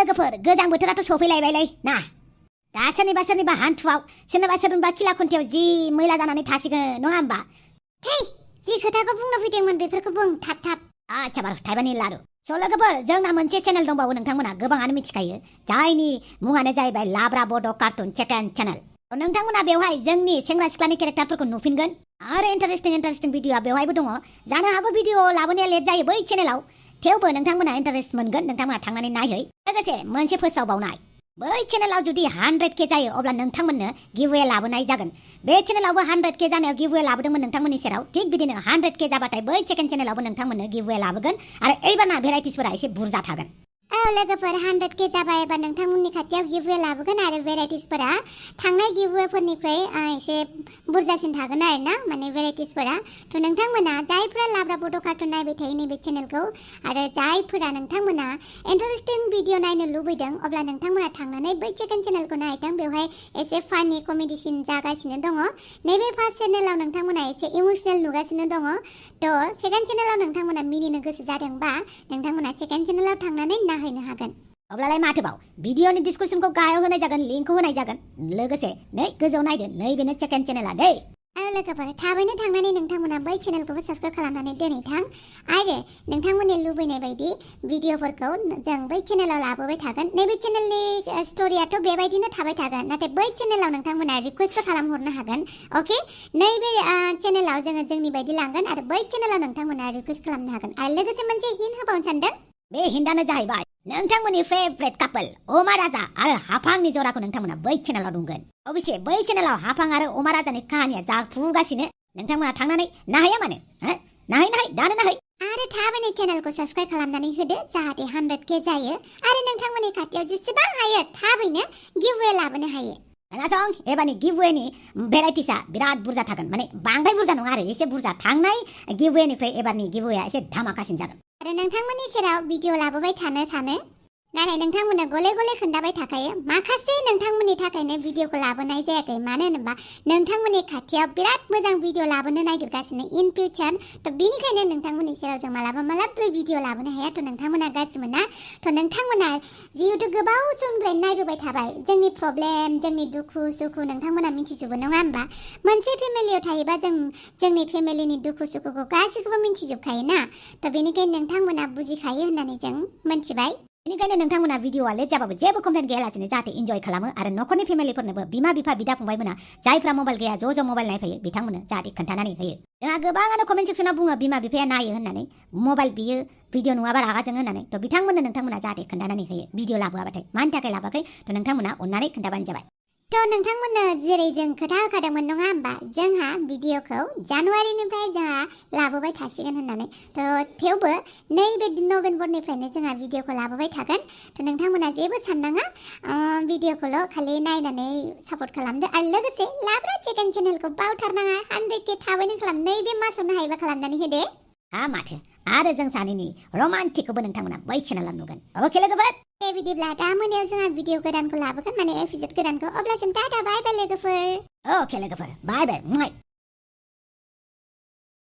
लोगोफोर गोजां बोथोराथ' सफैलायबायलै ना दा सोरनिबा हान्थुआव सोरनिबा खिला खुन्थियाव जि मैला जानानै थासिगोन नङा होमबा थै जि खोथाखौ बुंनो फैदोंमोन बेफोरखौ बुं थाब आच्छा बार थाइबानि लारु स' लोगोफोर जोंना मोनसे चेनेल दंबावो नोंथांमोना गोबाङानो मिथिखायो जायनि मुङानो जाहैबाय लाब्रा बड' कार्टुन सेकेन्ड चेनेल नोंथांमोना बेवहाय जोंनि सेंग्रा सिख्लानि केरेक्टारफोरखौ नुफिनगोन आरो इन्टारेस्टिं भिडिअ'आ बेवहायबो दङ जानो हागौ भिडिअ लाबोनाया लेट जायो बै चेनेलाव थेवबो नोंथांमोना इन्टारेस्ट मोनगोन नोंथांमोना थांनानै नायहै लोगोसे मोनसे फोसावबावनाय बै चेनेलाव जुदि 100K जायो अब्ला नोंथांमोननो गिभवे लाबोनाय जागोन बे चेनेलावबो 100K जानायाव गिभवे लाबोदोंमोन नोंथांमोननि सेराव थिग बिदिनो 100K जाबाथाय बै सेकेन्ड चेनेलावबो नोंथांमोननो गिभवे लाबोगोन आरो एइबारना भेराइटिसफोरा एसे बुरजा थागोन लोगोफोर 100K जाबाय एबा नोंथांमोननि खाथियाव गिभवे लाबोगोन आरो भेराइटिसफोरा थांनाय गिभवेफोरनिफ्राय एसे बुरजासिन थागोन आरो ना माने भेराइटिसफोरा थ' नोंथांमोना जायफोरा लाब्रा बड' कार्टुन नायबाय थायो नैबे चेनेलखौ आरो जायफोरा नोंथांमोना इन्टारेस्टिं भिडिअ नायनो लुबैदों अब्ला नोंथांमोना थांनानै बै सेकेन्ड चेनेलखौ नायथों बेवहाय एसे फानि कमेडि सिन जागासिनो दङ नैबे फार्स्ट चेनेलाव नोंथांमोना एसे इमोसनेल नुगासिनो दङ थ' सेकेन्ड चेनेलाव नोंथांमोना मिनिनो गोसो जादोंबा नोंथांमोना सेकेन्ड चेनेलाव थांनानै नायहैनो हागोन अब्लालाय माथोबाव भिडिअनि डिसक्रिप्शनखौ गाहायाव होनाय जागोन लिंकखौ होनाय जागोन लोगोसे नै गोजौआव नायदो नैबेनो सेकेन्ड चेनेला दै लोगोफोर थाबैनो थांनानै नोंथांमोना बै चेनेलखौबो साबस्क्राइब खालामनानै दोनहैथां आरो नोंथांमोननि लुबैनाय बायदि भिडिअफोरखौ जों बै चेनेलाव लाबोबाय थागोन नैबे चेनेलनि स्ट'रियाथ' बेबायदिनो थाबाय थागोन नाथाय बै चेनेलाव नोंथांमोना रिकुवेस्टबो खालामहरनो हागोन अके नैबे चेनेलाव जोङो जोंनि बायदि लांगोन आरो बै चेनेलाव नोंथांमोना रिकुवेस्ट खालामनो हागोन आरो लोगोसे मोनसे हिन्ट होबावनो सानदों बे हिन्टआनो जाहैबाय नोंथांमोननि फेभरेट कापल अमा राजा आरो हाफांनि जराखौ नोंथांमोना बै चेनेलाव नुगोन अबसे बै चेनेलाव हाफां आरो अमा राजानि काहानिया जाफुगासिनो नोंथांमोना थांनानै नाहैया मानो नाहै दानो नाहै आरो थाबैनो चेनेलखौ साबस्क्राइब खालामनानै होदो जाहाथे 100K जायो आरो नोंथांमोननि खाथियाव जेसेबां हायो थाबैनो गिभवे लाबोनो हायो खोनासं एबारनि गिभवेनि भेराइटिसआ बिराद बुरजा थागोन माने बांद्राय बुरजा नङा आरो एसे बुरजा थांनाय गिभवेनिफ्राय एबारनि गिभवेआ एसे धामाकासिन जागोन आरो नोंथांमोननि सेराव भिडिअ लाबोबाय थानो सानो नाथाय नोंथांमोननो गले गले खोन्थाबाय थाखायो माखासे नोंथांमोननि थाखायनो भिडिअखौ लाबोनाय जायाखै मानो होनोबा नोंथांमोननि खाथियाव बिराद मोजां भिडिअ लाबोनो नागिरगासिनो इन फिउचार थ' बिनिखायनो नोंथांमोननि सेराव जों मालाबा भिडिअ लाबोनो हाया थ' नोंथांमोना गाज्रि मोना थ' नोंथांमोना जिहेतु गोबाव समनिफ्राय नायबोबाय थाबाय जोंनि प्रब्लेम जोंनि दुखु सुखु नोंथांमोना मिथिजोबो नङा होमबा मोनसे फेमिलियाव थायोबा जोंनि फेमिलिनि दुखु सुखुखौ गासैखौबो मिथिजोबखायो ना थ' बेनिखायनो नोंथांमोना बुजिखायो होननानै जों मिथिबाय बेनिखायनो नोंथांमोना भिडिअआ लेट जाबाबो जेबो कमप्लेन गैयालासिनो जाहाथे इन्जय खालामो आरो न'खरनि फेमिलिफोरनोबो बिमा बिफा बिदा फंबायमोना जायफ्रा मबाइल गैया ज' मबाइल नायफैयो बिथांमोननो जाहाथे खोन्थानानै होयो जोंहा गोबाङानो कमेन्ट सेक्सनाव बुङो बिमा बिफाया नायो होननानै मबाइल बियो भिडिअ नुवाबा रागा जोङो होननानै थ' बिथांमोननो नोंथांमोना जाहाथे खोन्थानानै होयो भिडिअ लाबोआबाथाय मानि थाखाय लाबोआखै थ' नोंथांमोना अननानै खोन्थाबानो जाबाय थ' नोंथांमोननो जेरै जों खोथा होखादोंमोन नङा होमबा जोंहा भिडिअखौ जानुवारिनिफ्राय जोंहा लाबोबाय थासिगोन होननानै थ' थेवबो नैबे नभेम्बरनिफ्रायनो जोंहा भिडिअखौ लाबोबाय थागोन थ' नोंथांमोना जेबो साननाङा भिडिअखौल' खालि नायनानै सापर्ट खालामदो आरो लोगोसे लाब्रा सेकेन्ड चेनेलखौ बावथारनाङा 100K थाबैनो खालाम नैबे मासावनो हायोबा खालामनानै होदो माथो आरो जों सानैनि रमान्टिकखौबो नोंथांमोना बै चेनेलाव नुगोन अके लोगोफोर दे बिदिब्ला दा मोनायाव जोंहा भिडिअ गोदानखौ लाबोगोन माने एपिसड गोदानखौ अब्लासिम टाटा बाय बाय लोगोफोर अके लोगोफोर बाय बाय